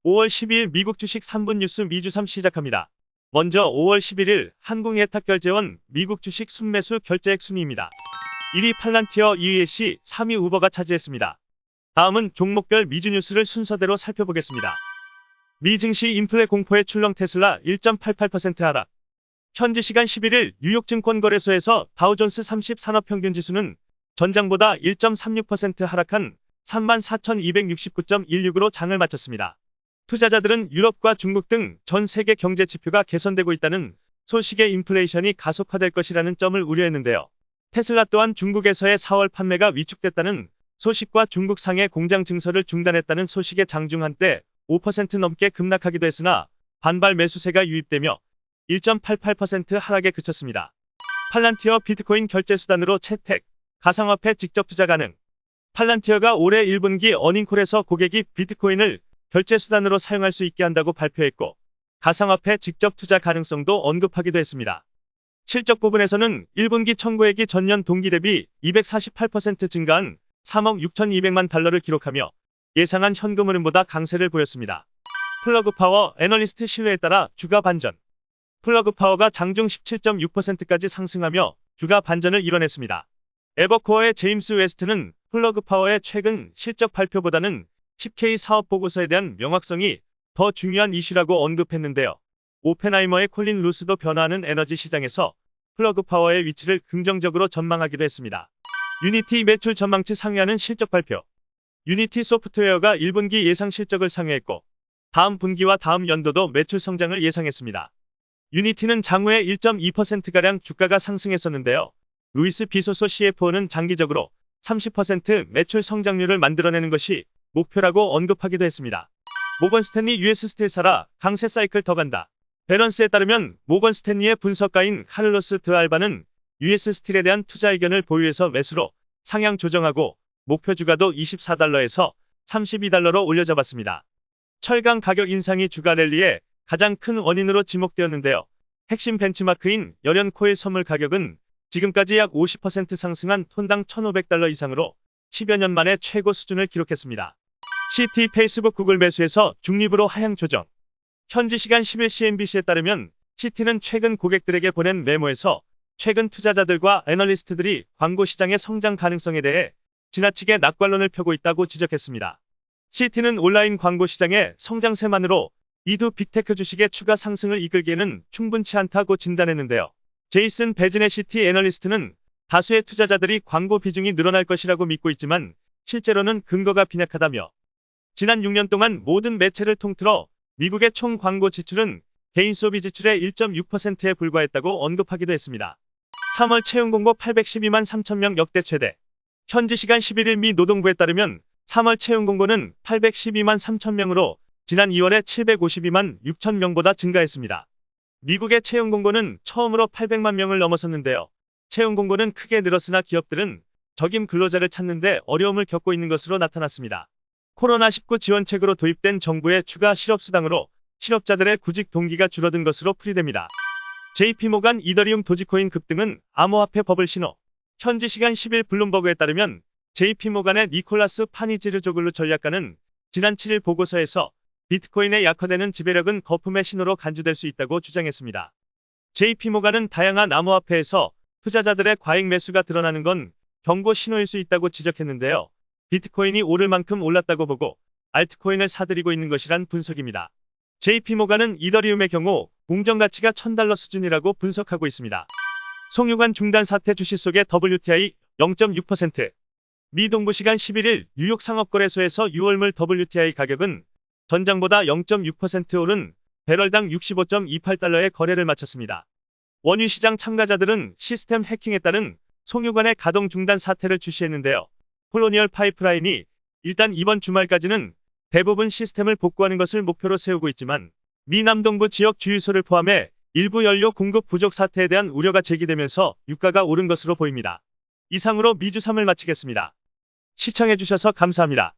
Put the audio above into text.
5월 12일 미국 주식 3분 뉴스 미주3 시작합니다. 먼저 5월 11일 한국예탁결제원 미국 주식 순매수 결제액 순위입니다. 1위 팔란티어, 2위 애쉬, 3위 우버가 차지했습니다. 다음은 종목별 미주 뉴스를 순서대로 살펴보겠습니다. 미 증시 인플레 공포에 출렁 테슬라 1.88% 하락. 현지 시간 11일 뉴욕 증권거래소에서 다우존스 30 산업평균지수는 전장보다 1.36% 하락한 34,269.16으로 장을 마쳤습니다. 투자자들은 유럽과 중국 등 전 세계 경제 지표가 개선되고 있다는 소식에 인플레이션이 가속화될 것이라는 점을 우려했는데요. 테슬라 또한 중국에서의 4월 판매가 위축됐다는 소식과 중국 상해 공장 증설을 중단했다는 소식에 장중 한때 5% 넘게 급락하기도 했으나 반발 매수세가 유입되며 1.88% 하락에 그쳤습니다. 팔란티어 비트코인 결제 수단으로 채택, 가상화폐 직접 투자 가능. 팔란티어가 올해 1분기 어닝콜에서 고객이 비트코인을 결제 수단으로 사용할 수 있게 한다고 발표했고, 가상화폐 직접 투자 가능성도 언급하기도 했습니다. 실적 부분에서는 1분기 청구액이 전년 동기 대비 248% 증가한 3억 6,200만 달러를 기록하며 예상한 현금 흐름보다 강세를 보였습니다. 플러그 파워 애널리스트 신뢰에 따라 주가 반전. 플러그 파워가 장중 17.6%까지 상승하며 주가 반전을 이뤄냈습니다. 에버코어의 제임스 웨스트는 플러그 파워의 최근 실적 발표보다는 10K 사업 보고서에 대한 명확성이 더 중요한 이슈라고 언급했는데요. 오펜하이머의 콜린 루스도 변화하는 에너지 시장에서 플러그 파워의 위치를 긍정적으로 전망하기도 했습니다. 유니티 매출 전망치 상회하는 실적 발표. 유니티 소프트웨어가 1분기 예상 실적을 상회했고, 다음 분기와 다음 연도도 매출 성장을 예상했습니다. 유니티는 장후에 1.2%가량 주가가 상승했었는데요. 루이스 비소소 CFO는 장기적으로 30% 매출 성장률을 만들어내는 것이 목표라고 언급하기도 했습니다. 모건 스탠리 US 스틸사라 강세 사이클 더 간다. 밸런스에 따르면 모건 스탠리의 분석가인 카를로스 드 알바는 US 스틸에 대한 투자 의견을 보유해서 매수로 상향 조정하고 목표 주가도 24달러에서 32달러로 올려잡았습니다. 철강 가격 인상이 주가 랠리의 가장 큰 원인으로 지목되었는데요. 핵심 벤치마크인 열연 코일 선물 가격은 지금까지 약 50% 상승한 톤당 1,500달러 이상으로 10여 년 만에 최고 수준을 기록했습니다. CT 페이스북 구글 매수에서 중립으로 하향 조정. 현지 시간 10일 CNBC에 따르면 CT는 최근 고객들에게 보낸 메모에서 최근 투자자들과 애널리스트들이 광고 시장의 성장 가능성에 대해 지나치게 낙관론을 펴고 있다고 지적했습니다. CT는 온라인 광고 시장의 성장세만으로 이두 빅테크 주식의 추가 상승을 이끌기에는 충분치 않다고 진단했는데요. 제이슨 베즈네 CT 애널리스트는 다수의 투자자들이 광고 비중이 늘어날 것이라고 믿고 있지만 실제로는 근거가 빈약하다며 지난 6년 동안 모든 매체를 통틀어 미국의 총 광고 지출은 개인 소비 지출의 1.6%에 불과했다고 언급하기도 했습니다. 3월 채용 공고 812만 3천명 역대 최대. 현지 시간 11일 미 노동부에 따르면 3월 채용 공고는 812만 3천명으로 지난 2월에 752만 6천 명보다 증가했습니다. 미국의 채용 공고는 처음으로 800만 명을 넘어섰는데요. 채용 공고는 크게 늘었으나 기업들은 적임 근로자를 찾는 데 어려움을 겪고 있는 것으로 나타났습니다. 코로나19 지원책으로 도입된 정부의 추가 실업수당으로 실업자들의 구직 동기가 줄어든 것으로 풀이됩니다. JP모간 이더리움 도지코인 급등은 암호화폐 버블 신호. 현지 시간 10일 블룸버그에 따르면 JP모간의 니콜라스 파니지르조글루 전략가는 지난 7일 보고서에서 비트코인의 약화되는 지배력은 거품의 신호로 간주될 수 있다고 주장했습니다. JP모간은 다양한 암호화폐에서 투자자들의 과잉 매수가 드러나는 건 경고 신호일 수 있다고 지적했는데요. 비트코인이 오를 만큼 올랐다고 보고 알트코인을 사들이고 있는 것이란 분석입니다. JP모간은 이더리움의 경우 공정가치가 $1,000 수준이라고 분석하고 있습니다. 송유관 중단 사태 주식 속의 WTI 0.6%. 미 동부 시간 11일 뉴욕 상업거래소에서 6월물 WTI 가격은 전장보다 0.6% 오른 배럴당 65.28달러의 거래를 마쳤습니다. 원유 시장 참가자들은 시스템 해킹에 따른 송유관의 가동 중단 사태를 주시했는데요. 콜로니얼 파이프라인이 일단 이번 주말까지는 대부분 시스템을 복구하는 것을 목표로 세우고 있지만 미 남동부 지역 주유소를 포함해 일부 연료 공급 부족 사태에 대한 우려가 제기되면서 유가가 오른 것으로 보입니다. 이상으로 미주 3을 마치겠습니다. 시청해주셔서 감사합니다.